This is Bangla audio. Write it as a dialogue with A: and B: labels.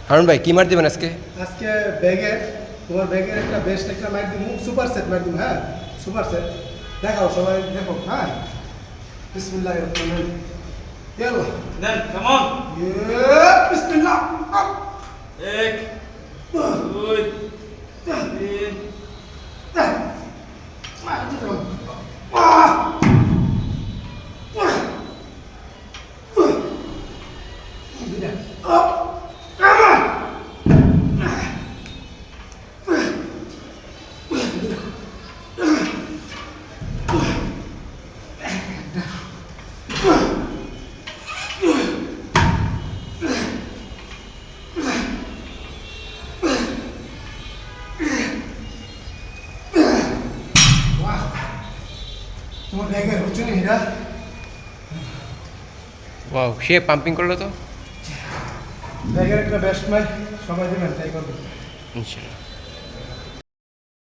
A: হারুন ভাই কি মার দিবেন আজকে?
B: আজকে ব্যাগের তোমার ব্যাগের একটা বেস্ট একটা মার দিব, সুপার সেট মার দিব। হ্যাঁ, সুপার সেট দেখাও, সবাই দেখো। হ্যাঁ, বিসমিল্লাহির রহমানির রহিম। ইয়াল্লা
C: দেন কেমন
B: বিসমিল্লাহ।
C: এক দুই তিন
B: তোমার ব্যাগের হচ্ছে না হীরা।
A: ওয়াও, সে পাম্পিং করলো তো।
B: ব্যাগের একটা বেস্ট মার সবাই দেবেন, তাই করবে।
A: ইনশাল্লাহ।